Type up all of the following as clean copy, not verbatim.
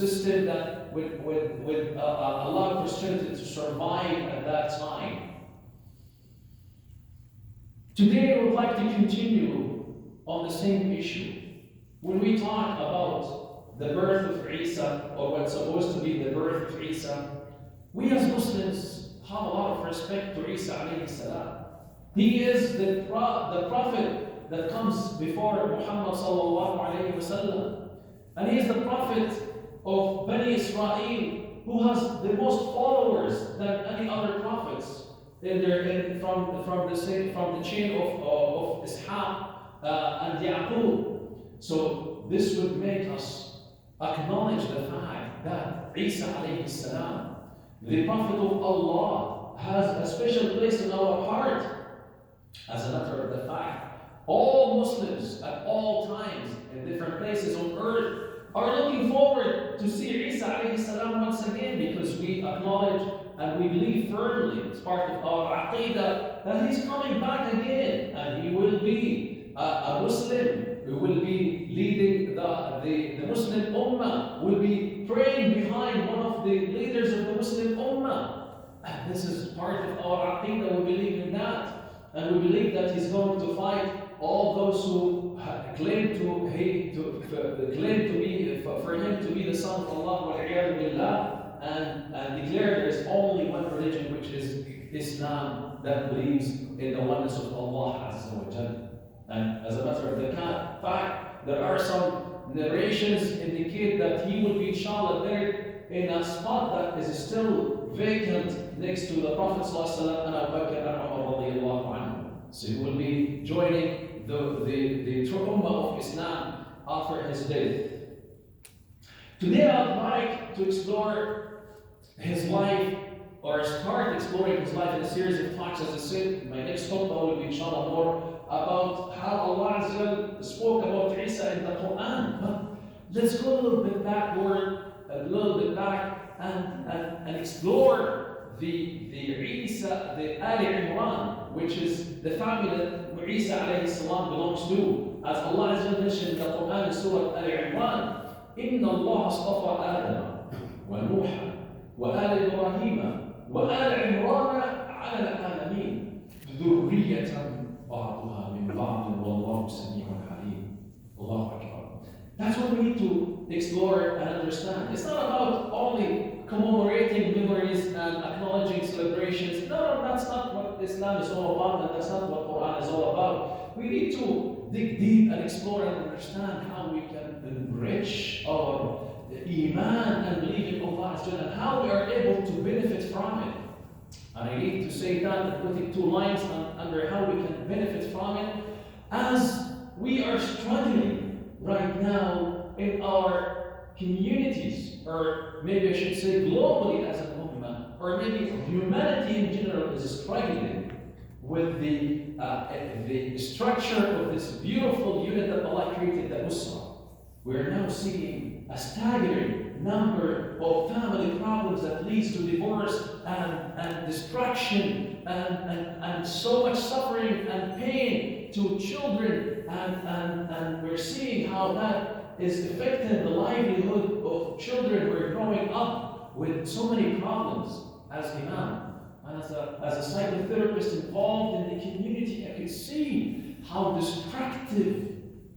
system that would allow Christianity to survive at that time. Today, I would like to continue on the same issue. When we talk about the birth of Isa, or what's supposed to be the birth of Isa, we as Muslims have a lot of respect to Isa alayhi salam. He is the prophet that comes before Muhammad sallallahu alayhi wasallam. And he is the prophet of Bani Israel, who has the most followers than any other prophets from the chain of Ishaq and Yaqub. So this would make us acknowledge the fact that Isa alayhi salam, the prophet of Allah, has a special place in our heart. As a matter of the fact, all Muslims at all times in different places on earth are looking forward to see Isa alayhi salam once again, because we acknowledge and we believe firmly, it's part of our aqidah, that he's coming back again, and he will be a Muslim who will be leading the Muslim Ummah, will be praying behind one of the leaders of the Muslim Ummah. And this is part of our aqidah, we believe in that. And we believe that he's going to fight all those who claim to be for him to be the son of Allah and declare there is only one religion, which is Islam, that believes in the oneness of Allah Azza wa Jalla. And as a matter of the fact, there are some narrations indicate that he will be inshallah buried in a spot that is still vacant next to the Prophet ﷺ and Abu Bakr and Umar radiallahu anhu. So he will be joining the true ummah of Islam after his death. Today I'd like to explore his life, or start exploring his life in a series of talks. As I said, my next khutbah will be inshallah more about how Allah Azza wa Jalla spoke about Isa in the Quran. But let's go a little bit backward, and explore the Isa, the Ali Imran, which is the family that Isa alayhi salam belongs to. As Allah Azza wa Jalla mentioned in the Quran in Surah Ali Imran, إن الله اصطفى آدم ونوحا وآل إبراهيم وآل عمران على العالمين ذرية بعضها من بعض والله سميع عليم. الله أكبر. That's what we need to explore and understand. It's not about only commemorating memories and acknowledging celebrations. No, that's not what Islam is all about, and that's not what Quran is all about. We need to dig deep and explore and understand how we can enrich our Iman and belief in Allah and how we are able to benefit from it. And I need to say that and putting two lines under how we can benefit from it, as we are struggling right now in our communities, or maybe I should say globally as a ummah, or maybe humanity in general is struggling with the structure of this beautiful unit that Allah created, the Usra. We are now seeing a staggering number of family problems that leads to divorce and destruction and so much suffering and pain to children, and we're seeing how that is affecting the livelihood of children who are growing up with so many problems. As Imam and as a psychotherapist involved in the community, I could see how destructive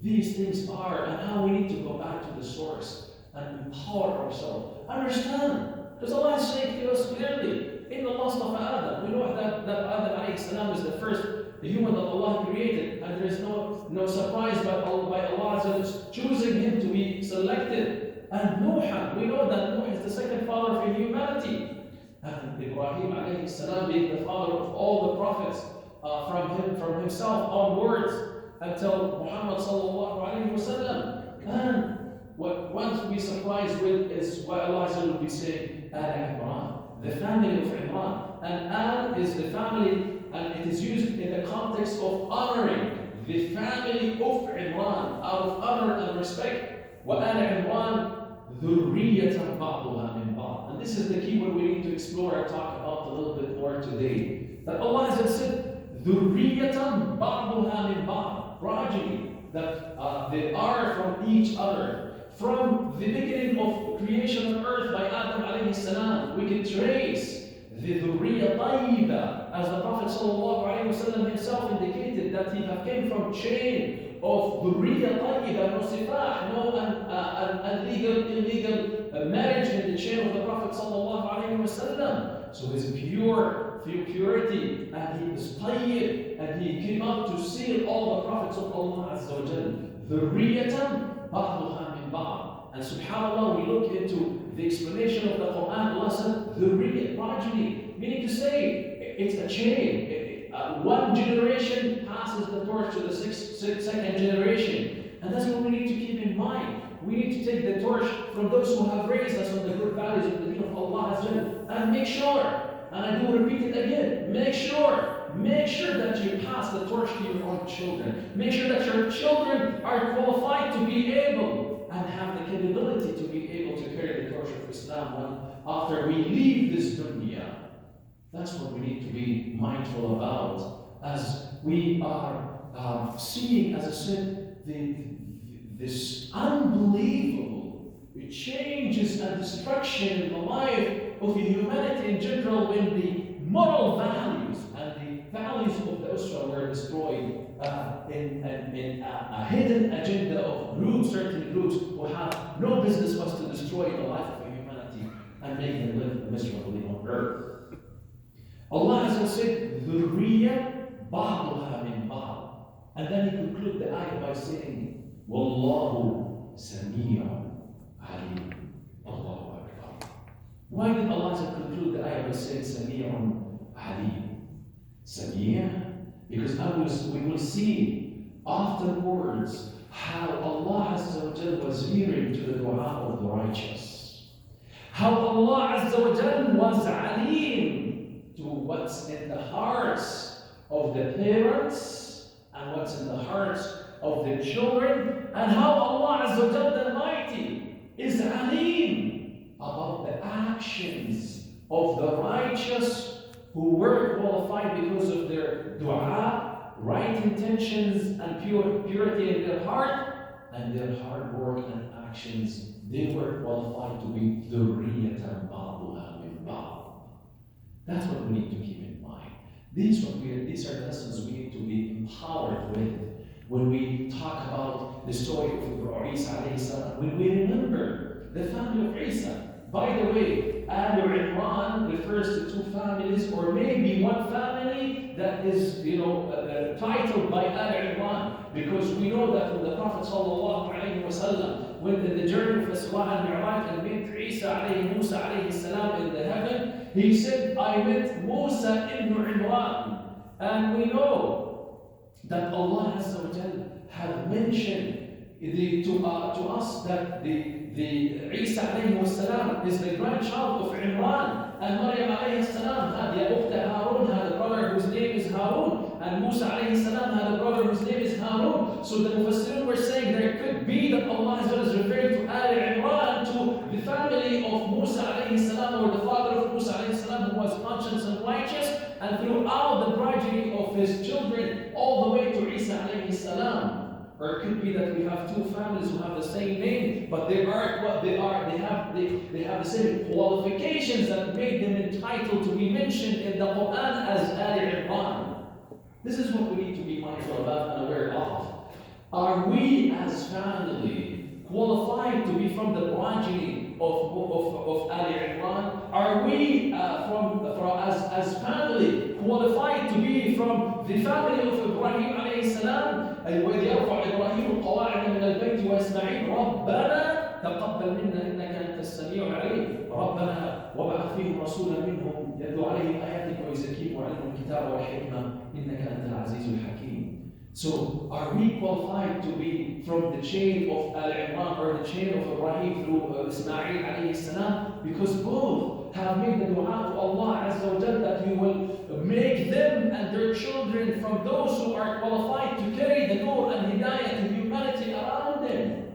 these things are and how we need to go back to the source and empower ourselves. Understand, because Allah is saying to us clearly, in the lost of Adam, we know that Adam alayhi salam is the first human that Allah created, and there is no surprise by Allah choosing him to be selected. And Nuh, we know that Nuh is the second father of humanity. And Ibrahim alayhi salam being the father of all the prophets from himself onwards until Muhammad sallallahu alayhi wa sallam. And what once we surprised with is what Allah will be saying, Al Imran, the family of Imran. And Al is the family, and it is used in the context of honoring the family of Imran, out of honor and respect. وَآلَ عِمْرَانَ ذُرِّيَّةً بَعْضُهَا مِنْ بَعْضٍ. And this is the key word we need to explore and talk about a little bit more today. That Allah has said, ذُرِّيَّةً بَعْضُهَا مِنْ بَعْضٍ. Progeny that they are from each other. from the beginning of creation of earth by Adam alayhi salam, we can trace the ذرية طيبة, as the Prophet sallallahu alayhi wasallam himself indicated that he came from chain of ذرية طيبة, no sifah, no illegal marriage in the chain of the Prophet sallallahu alayhi wasallam. So he's pure, through purity, and he is tayyib, and he came up to seal all the prophets of Allah Azza wa Jal. ذرية بعضها من بعض. And subhanAllah, we look into the explanation of the Quran, Allah said, ذرية, progeny, meaning to say, it's a chain. One generation passes the torch to the second generation. And that's what we need to keep in mind. We need to take the torch from those who have raised us on the good values of the deen of Allah Azza wa Jal, and make sure, and I do repeat it again, make sure that you pass the torch to your own children. Make sure that your children are qualified to be able and have the capability to be able to carry the torch of Islam after we leave this dunya. That's what we need to be mindful about as we are seeing, as I said, this unbelievable changes and destruction in the life of humanity in general, when the moral values and the values of the Usra were destroyed in a hidden agenda of groups, certain groups who have no business was to destroy the life of humanity and make them live miserably on earth. Allah has said, ذرية بعضها من بعض. And then he concludes the ayah by saying, Wallahu Samiyun Alim. Allahu Akbar. Why did Allah conclude the ayah by saying Samiyun Alim? Samiyah? Because we will see afterwards how Allah Azza wa Jal was hearing to the dua of the righteous. How Allah Azza wa Jal was alim to what's in the hearts of the parents and what's in the hearts of the children, and how Allah Azza wa Jal the Almighty is alim about the actions of the righteous who were qualified because of their dua, right intentions, and purity in their heart, and their hard work and actions. They were qualified to be ذرية بعضها من بعض. That's what we need to keep in mind. These are lessons we need to be empowered with when we talk about the story of Isa alayhi salam. When we remember the family of Isa. By the way, Al Imran refers to two families, or maybe one family that is, titled by Al Imran, because we know that when the Prophet sallallahu alaihi wasallam went in the journey of Isra and Mi'raj and met Musa alayhi salam in the heaven, he said, I met Musa ibn Imran. And we know that Allah Azza wa Jal had mentioned to us that the Isa alayhi salam is the grandchild of Imran, and Maryam alayhi salam had Ya Ukhta Harun, had a brother whose name is Harun, and Musa alayhi salam had a brother whose name is Harun. So the Mufassirun were saying there could be that Allah is referring to Al Imran, to the family of Musa alayhi salam, or the father of Musa alayhi salam, who was conscious and righteous, and throughout the progeny of his children, all the way to Isa alayhi salam. Or it could be that we have two families who have the same name, but they aren't what they are. They have the same qualifications that made them entitled to be mentioned in the Quran as Al Imran. This is what we need to be mindful about and aware of. Are we as family qualified to be from the progeny of Al Imran? Are we as family qualified to be from the family of Ibrahim alayhi salam? وإذ يرفع إبراهيم القواعد من البيت وإسماعيل ربنا تقبل منا إنك أنت السميع العليم ربنا وابعث فيهم رسولا منهم يتلو عليهم آياتك ويزكيهم ويعلمهم الكتاب والحكمة إنك أنت العزيز الحكيم. So are we qualified to be from the chain of Al Imran or the chain of Ibrahim through Ismail alayhi salam? Because both have made the dua to Allah Azza wa Jal that He will make them and their children from those who are qualified to carry the nur and hidayah to humanity around them.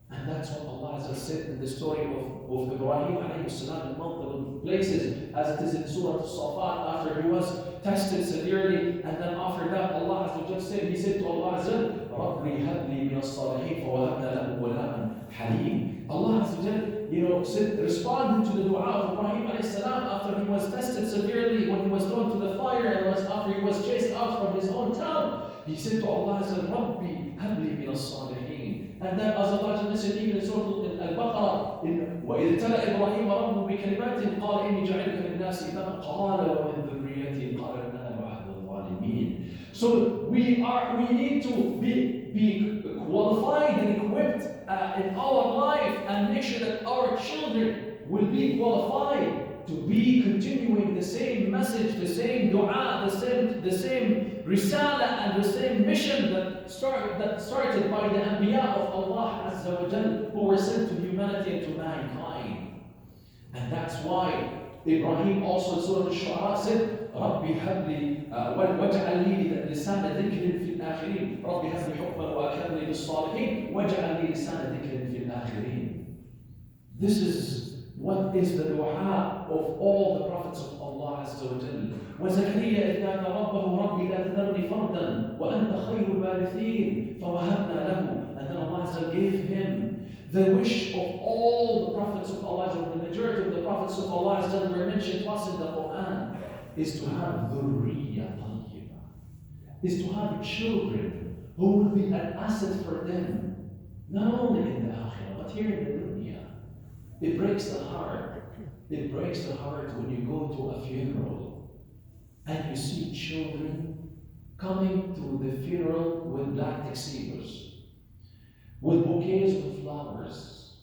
And And that's what Allah has said in the story of Ibrahim alayhi salam in multiple places, as it is in Surah Al-Safat, after he was tested severely, and then after that Allah Azza said, he said to Allah Azza, رَبِّ هَبْ لِي مِنَ الصَّالِحِينَ فَوَهَبْنَا لَهُ غُلَامًا حَلِيمًا. Allah Azza said, responded to the dua of Ibrahim alayhi salam after he was tested severely, when he was thrown to the fire, and after he was chased out from his own town. He said to Allah Azza, رَبِّ هَبْ لِي مِنَ الصَّالِحِينَ. And then as Allah mentioned even in Surah Al-Baqarah, وَإِذْ ابْتَلَى إِبْرَاهِيمَ رَبُّهُ بِكَلِمَاتٍ قَالَ إِنِّي جَاعِلُكَ لِلنَّاسِ إِمَامًا قَالَ وَمِنْ ذُرِّيَّتِي قَالَ النَّارُ أَحْدُ الظَّالِمِينَ. So we need to be qualified and equipped in our life, and make sure that our children will be qualified to be continuing the same message, the same dua, the same risala, and the same mission that started by the Anbiya of Allah Azza wa Jal, who were sent to humanity and to mankind. And that's why Ibrahim also in Surah Al-Shu'ara said, رَبِّ هَبْ لِي وَاجْعَلْ لِي لِسَانَ ذِكْرٍ فِي الْآخِرِينَ رَبِّ هَبْ لِي حُكْمًا وَأَكْرِمْنِي بِالصَّالِحِينَ وَاجْعَلْ لِي لِسَانَ ذِكْرٍ فِي الْآخِرِينَ. This is what is the dua of all the prophets of Allah Azza wa Jal. وَزَكَرِيَّا إِذْ نَادَى رَبَّهُ رَبِّ لَا تَذَرْنِي فَرْدًا وَأَنْتَ خَيْرُ الْوَارِثِينَ فَوَهَبْنَا لَهُ. And then Allah Azza gave him the wish of all the prophets of Allah, the majority of the prophets of Allah Azza were mentioned to us in the Quran, is to have ذرية طيبة, is to have children who will be an asset for them, not only in the Akhirah, but here in the dunya. It breaks the heart. It breaks the heart when you go to a funeral and you see children coming to the funeral with black tuxedos, with bouquets of flowers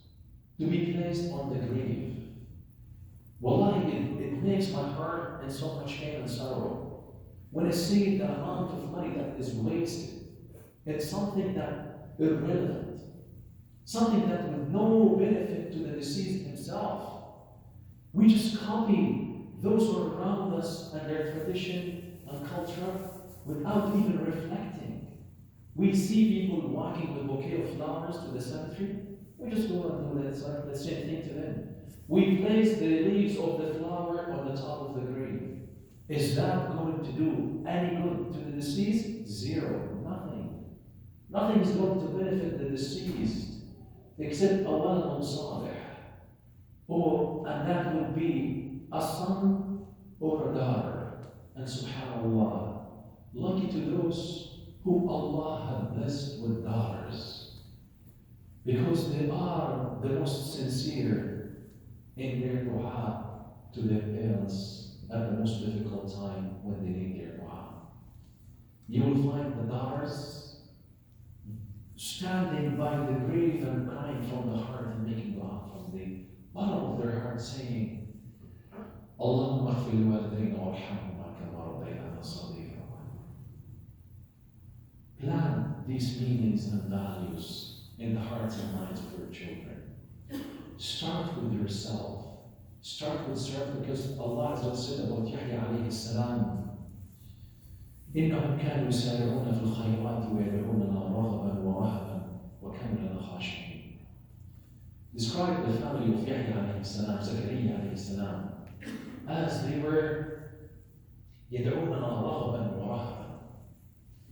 to be placed on the grave. Wallahi, it makes my heart in so much pain and sorrow when I see the amount of money that is wasted. It's something that irrelevant, something that with no benefit to the deceased himself. We just copy those who are around us and their tradition and culture without even reflecting. We see people walking with a bouquet of flowers to the cemetery. We just go and do that. It's like the same thing to them. We place the leaves of the flower on the top of the grave. Is that going to do any good to the deceased? Zero. Nothing. Nothing is going to benefit the deceased except a walad salih, and that would be a son or a daughter. And subhanAllah, lucky to those whom Allah had blessed with daughters, because they are the most sincere in their dua to their parents at the most difficult time when they need their dua. You will find the daughters standing by the grave and crying from the heart and making dua from the bottom of their heart, saying, Allahumma ighfir li walidayna warhamhuma kama rabbayana saghira. Plant these meanings and values in the hearts and minds of your children. Start with yourself. Start with self, because Allah Azza said about Yahya alayhi salam, إنهم كانوا يسارعون في الخيرات ويدعوننا رغبا ورهبا وكانوا لنا خاشعين. Describe the family of Yahya alayhi salam, Zakaria alayhi salam, as they were يدعوننا رغبا ورهبا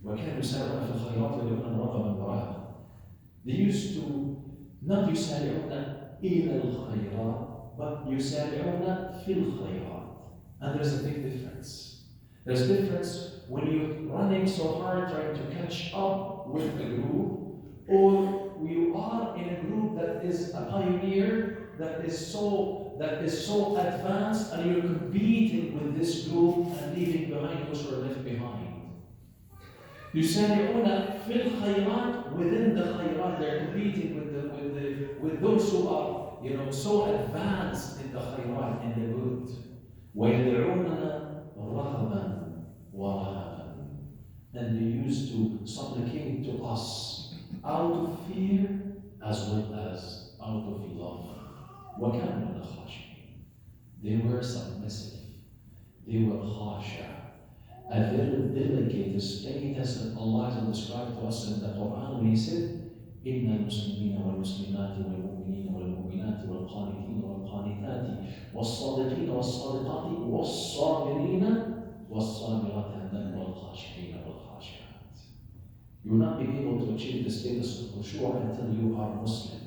وكانوا يسارعون في الخيرات ويدعوننا رغبا ورهبا. They used to not يسارعون إلى الخيرات, but يسارعون في الخيرات. And there's a big difference. There's a difference when you're running so hard trying to catch up with a group, or you are in a group that is a pioneer, that is so advanced, and you're competing with this group and leaving behind those who are left behind. يسارعون في الخيرات, within the khayrat, they're competing with those who are so advanced in the khayrat, in the good. ويدعوننا رغبا ورهبا, and they used to supplicate to us out of fear as well as out of love. وكانوا لنا خاشعين. They were submissive. They were khasha. A very delicate state, as Allah has described to us in the Quran when He said, إن المسلمين والمسلمات والمؤمنين والمؤمنات والقانتين والقانتات والصادقين والصادقات والصابرين والصابرات والخاشعين والخاشعات. You will not be able to achieve the status of khushu' until you are Muslim,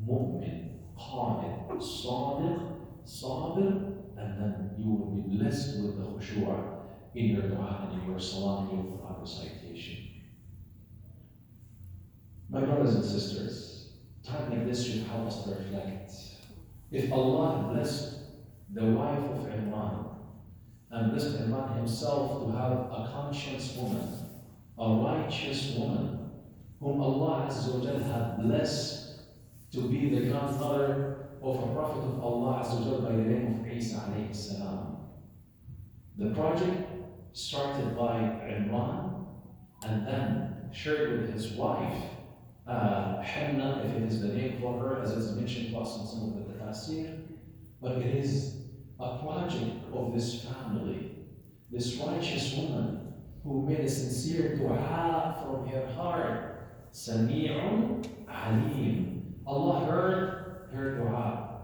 mu'min, qanit, sadiq, sabir, and then you will be blessed with the khushu' in your dua and in your salah and your Quran recitation. My brothers and sisters, time like this should help us to reflect. If Allah blessed the wife of Imran and blessed Imran himself to have a conscious woman, a righteous woman, whom Allah Azza wa Jal had blessed to be the grandmother of a prophet of Allah Azza wa Jal by the name of Isa alayhi salam. The project started by Imran and then shared with his wife, Hannah, if it is the name for her, as it's mentioned to us in some of the tafsir, but it is a project of this family, this righteous woman who made a sincere dua from her heart. Sami'un Alim. Allah heard her dua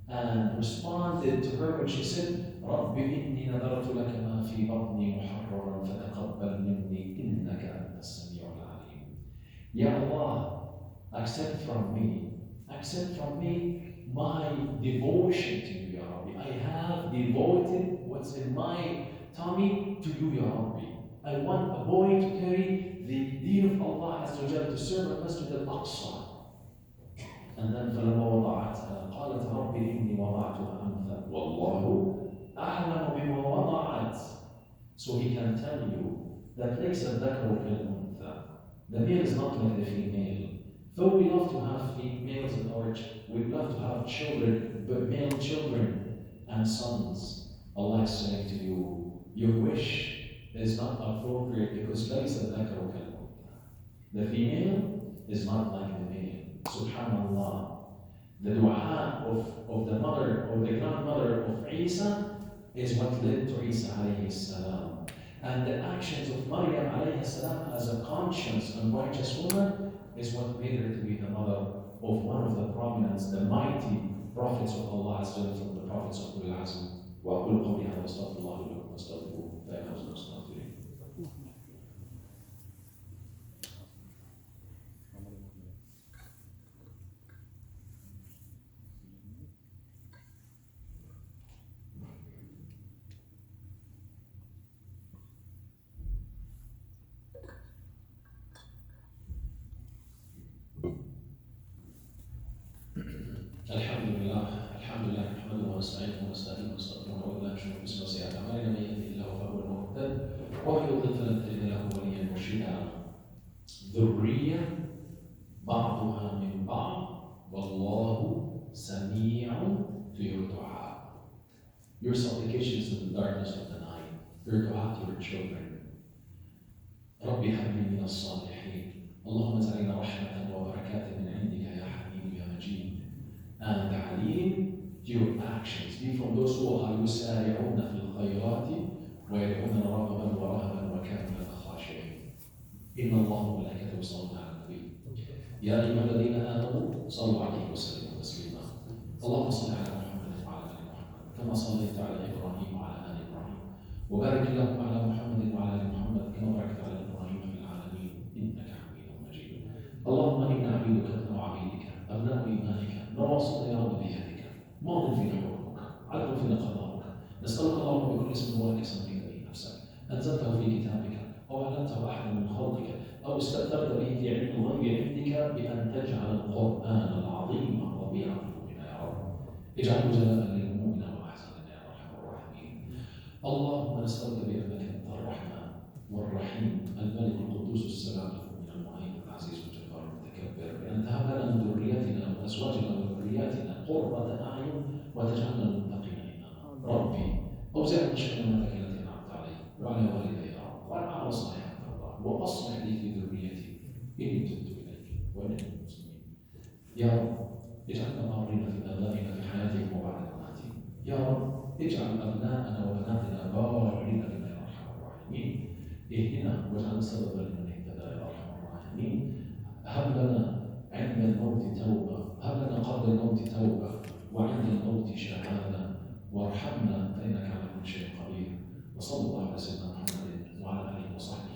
and responded to her when she said, رَبِّ إِنِّي نَذَرْتُ لَكَ مَا فِي بَطْنِي مُحَرَّرًا فَتَقَبَّلْ مِنِّي إِنَّكَ أَنْتَ السَّمِيعُ الْعَلِيمُ. Ya Allah, accept from me my devotion to you, Ya Rabbi. I have devoted what's in my tummy to you, Ya Rabbi. I want a boy to carry the deen of Allah Azza wa Jal to serve at Masjid al-Aqsa. And then فَلَمَا وَضَعَتْهَا قَالَتْ رَبِّ إِنِّي وَضَعْتُهَا أُنْثَى وَاللَّهُ أَعْلَمُ بِمَا وَضَعَتْ. So he can tell you that لَيْسَ الذَّكَرُ كَالْأُنْثَى. The male is not like the female. Though we love to have females in our we love to have children, but male children and sons, Allah is saying to you, your wish is not appropriate because لَيْسَ الذَّكَرُ كَالْأُنْثَى. The female is not like the male. Subhanallah. The dua of the mother or the grandmother of Isa is what led to Isa alayhi salam. And the actions of Maryam alayhi salam as a conscious and righteous woman is what made her to be the mother of one of the prominent, the mighty prophets of Allah Azza wa Jalla, from the prophets of Ulul Azm. وأقول قولي هذا واستغفر الله لي ولكم واستغفروه فإنه هو الغفور الرحيم. الحمد لله نحمده ونستعينه ونستهديه ونستغفره ونعوذ بالله من شرور انفسنا وسيئات اعمالنا من يهده الله فهو المهتد ومن يضلل فلن تجد له وليا مرشدا. ذرية بعضها من بعض والله سميع to your dua. Your supplications in the darkness of the night, your dua to your children. ربي هب لي من الصالحين. اللهم اجعلنا رحمة وبركات من عندك يا حميد يا مجيد. And عليم to your actions. Be from those who are يسارعون في الخيرات ويدعون رغبا ورهبا وكانوا لنا خاشعين. إن الله وملائكته يصلون على النبي يا أيها الذين آمنوا صلوا عليه وسلموا تسليما. اللهم صل على محمد وعلى آل محمد كما صليت على إبراهيم وعلى آل إبراهيم وبارك اللهم على محمد وعلى آل محمد كما باركت على إبراهيم في العالمين إنك حميد مجيد. اللهم إنا عبيدك ابناء عبيدك أبناء إيمانك نواصينا يا رب بيدك ماض فينا حكمك عدل فينا قضاؤك. نسألك اللهم بكل اسم هو لك سميت به نفسك أنزلته في كتابك أو علمته أحد من خلقك أو استأثرت به في علم الغيب عندك بأن تجعل القرآن العظيم ربيع قلوبنا يا رب. اجعله جلالا لهمومنا وأحزاننا يا أرحم الراحمين. اللهم نسألك بأنك أنت الرحمن والرحيم الملك القدوس السلام المؤمن المهيمن العزيز الجبار المتكبر بأن تهب لنا من ذريتنا وأزواجنا وذرياتنا قرة أعين وتجعلنا للمتقين إماما. ربي أوزعني شكر نعمتك التي أنعمت علي وعلى والدي يا رب وأن أعمل صالحا ترضاه وأصلح لي في ذريتي إني تبت إليك ومن المسلمين. يا رب اجعلنا مارين في آبائنا في حياتهم وبعد مماتهم. يا رب اجعل أبناءنا وبناتنا بارين بنا يا أرحم الراحمين. اهدنا واجعلنا سببا لمن اهتدى يا أرحم الراحمين. هب لنا الموت توبة وعند الموت شهادة، وارحمنا فإنك على كل شيء قدير. وصلى الله على سيدنا محمد وعلى آله وصحبه